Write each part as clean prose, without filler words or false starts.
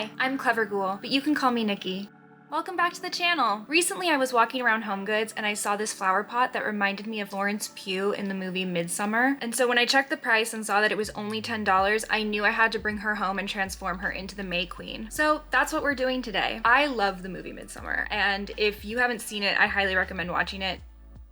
Hi, I'm Clever Ghoul, but you can call me Nikki. Welcome back to the channel! Recently I was walking around HomeGoods and I saw this flower pot that reminded me of Florence Pugh in the movie Midsommar. And so when I checked the price and saw that it was only $10, I knew I had to bring her home and transform her into the May Queen. So that's what we're doing today. I love the movie Midsommar, and if you haven't seen it, I highly recommend watching it.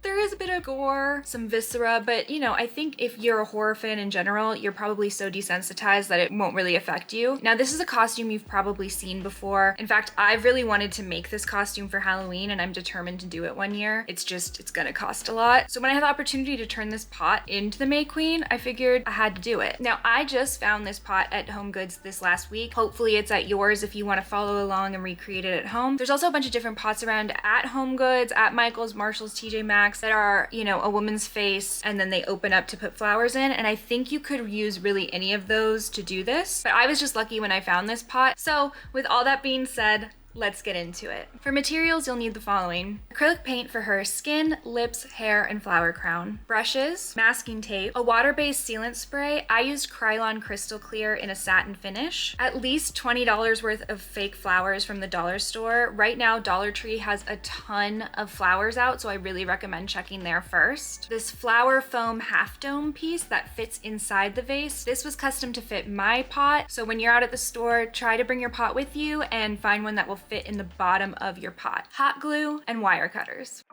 There is a bit of gore, some viscera, but you know, I think if you're a horror fan in general, you're probably so desensitized that it won't really affect you. Now, this is a costume you've probably seen before. In fact, I've really wanted to make this costume for Halloween and I'm determined to do it one year. It's gonna cost a lot. So when I had the opportunity to turn this pot into the May Queen, I figured I had to do it. Now, I just found this pot at HomeGoods this last week. Hopefully it's at yours if you want to follow along and recreate it at home. There's also a bunch of different pots around at HomeGoods, at Michael's, Marshall's, TJ Maxx, that are, you know, a woman's face and then they open up to put flowers in, and I think you could use really any of those to do this, but I was just lucky when I found this pot. So with all that being said, let's get into it. For materials, you'll need the following: acrylic paint for her skin, lips, hair, and flower crown, brushes, masking tape, a water-based sealant spray. I used Krylon Crystal Clear in a satin finish, at least $20 worth of fake flowers from the dollar store. Right now, Dollar Tree has a ton of flowers out, so I really recommend checking there first. This flower foam half dome piece that fits inside the vase. This was custom to fit my pot, so when you're out at the store, try to bring your pot with you and find one that will fit in the bottom of your pot. Hot glue and wire cutters.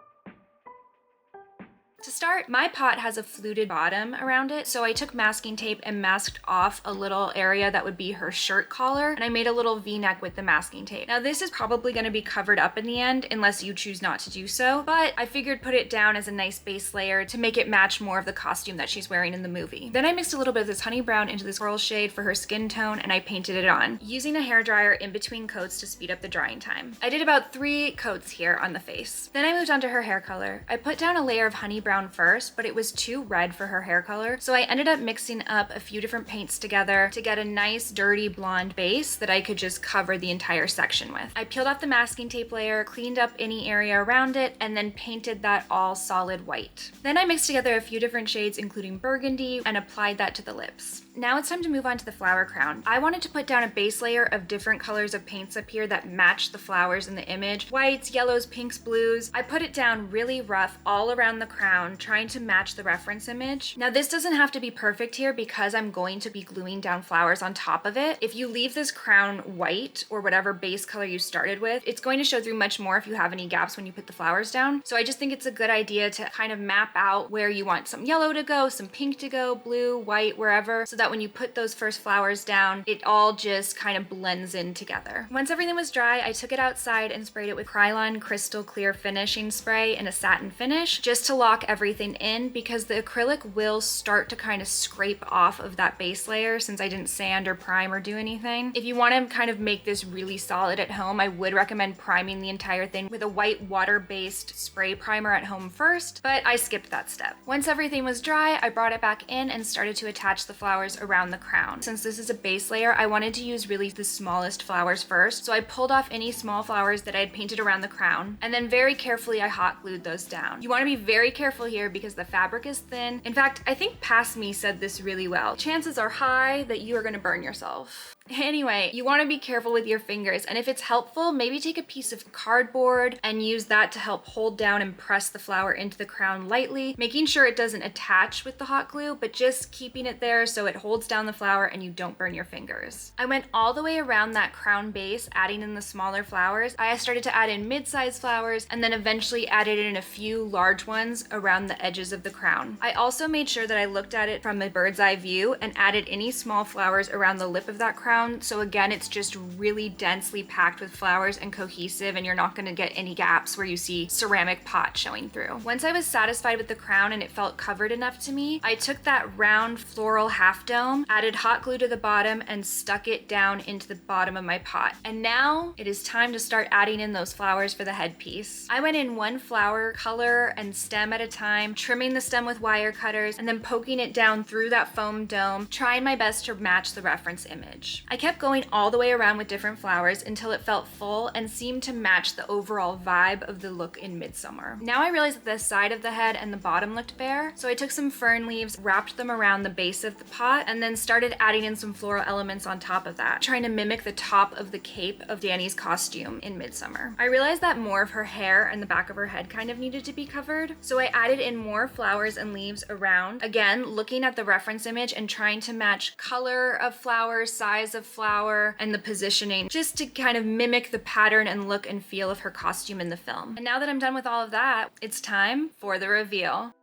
To start, my pot has a fluted bottom around it, so I took masking tape and masked off a little area that would be her shirt collar, and I made a little V-neck with the masking tape. Now this is probably going to be covered up in the end unless you choose not to do so, but I figured put it down as a nice base layer to make it match more of the costume that she's wearing in the movie. Then I mixed a little bit of this honey brown into this coral shade for her skin tone, and I painted it on, using a hairdryer in between coats to speed up the drying time. I did about 3 coats here on the face. Then I moved on to her hair color. I put down a layer of honey brown first, but it was too red for her hair color, so I ended up mixing up a few different paints together to get a nice dirty blonde base that I could just cover the entire section with. I peeled off the masking tape layer, cleaned up any area around it, and then painted that all solid white. Then I mixed together a few different shades, including burgundy, and applied that to the lips. Now it's time to move on to the flower crown. I wanted to put down a base layer of different colors of paints up here that match the flowers in the image. Whites, yellows, pinks, blues. I put it down really rough all around the crown, trying to match the reference image. Now this doesn't have to be perfect here because I'm going to be gluing down flowers on top of it. If you leave this crown white or whatever base color you started with, it's going to show through much more if you have any gaps when you put the flowers down. So I just think it's a good idea to kind of map out where you want some yellow to go, some pink to go, blue, white, wherever, so that when you put those first flowers down, it all just kind of blends in together. Once everything was dry, I took it outside and sprayed it with Krylon Crystal Clear finishing spray in a satin finish, just to lock everything in, because the acrylic will start to kind of scrape off of that base layer since I didn't sand or prime or do anything. If you want to kind of make this really solid at home, I would recommend priming the entire thing with a white water-based spray primer at home first, but I skipped that step. Once everything was dry, I brought it back in and started to attach the flowers around the crown. Since this is a base layer, I wanted to use really the smallest flowers first, so I pulled off any small flowers that I had painted around the crown, and then very carefully I hot glued those down. You want to be very careful here because the fabric is thin. In fact, I think Past Me said this really well. Chances are high that you are going to burn yourself. Anyway, you want to be careful with your fingers, and if it's helpful, maybe take a piece of cardboard and use that to help hold down and press the flower into the crown lightly, making sure it doesn't attach with the hot glue, but just keeping it there so it holds down the flower and you don't burn your fingers. I went all the way around that crown base, adding in the smaller flowers. I started to add in mid-sized flowers and then eventually added in a few large ones around the edges of the crown. I also made sure that I looked at it from a bird's eye view and added any small flowers around the lip of that crown. So again, it's just really densely packed with flowers and cohesive, and you're not going to get any gaps where you see ceramic pot showing through. Once I was satisfied with the crown and it felt covered enough to me, I took that round floral half dome, added hot glue to the bottom, and stuck it down into the bottom of my pot. And now it is time to start adding in those flowers for the headpiece. I went in one flower color and stem at a time, trimming the stem with wire cutters and then poking it down through that foam dome, trying my best to match the reference image. I kept going all the way around with different flowers until it felt full and seemed to match the overall vibe of the look in Midsommar. Now I realized that the side of the head and the bottom looked bare, so I took some fern leaves, wrapped them around the base of the pot, and then started adding in some floral elements on top of that, trying to mimic the top of the cape of Dani's costume in Midsommar. I realized that more of her hair and the back of her head kind of needed to be covered, so I added in more flowers and leaves around, again looking at the reference image and trying to match color of flower, size of flower, and the positioning, just to kind of mimic the pattern and look and feel of her costume in the film. And now that I'm done with all of that, it's time for the reveal.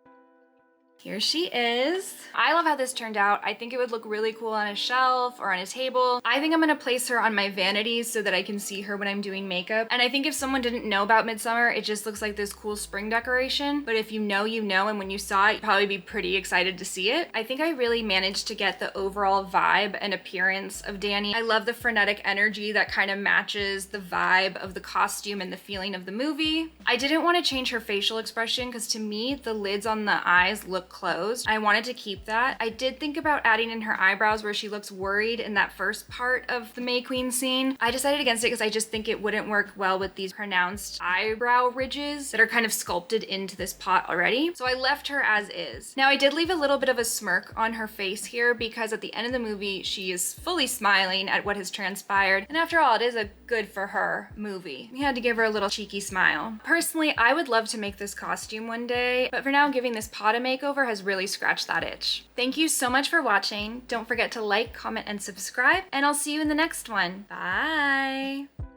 Here she is. I love how this turned out. I think it would look really cool on a shelf or on a table. I think I'm gonna place her on my vanities so that I can see her when I'm doing makeup. And I think if someone didn't know about Midsommar, it just looks like this cool spring decoration. But if you know, you know, and when you saw it, you'd probably be pretty excited to see it. I think I really managed to get the overall vibe and appearance of Dani. I love the frenetic energy that kind of matches the vibe of the costume and the feeling of the movie. I didn't want to change her facial expression because to me, the lids on the eyes look closed. I wanted to keep that. I did think about adding in her eyebrows where she looks worried in that first part of the May Queen scene. I decided against it because I just think it wouldn't work well with these pronounced eyebrow ridges that are kind of sculpted into this pot already. So I left her as is. Now I did leave a little bit of a smirk on her face here because at the end of the movie, she is fully smiling at what has transpired. And after all, it is a good for her movie. We had to give her a little cheeky smile. Personally, I would love to make this costume one day, but for now, giving this pot a makeover has really scratched that itch. Thank you so much for watching. Don't forget to like, comment, and subscribe, and I'll see you in the next one. Bye!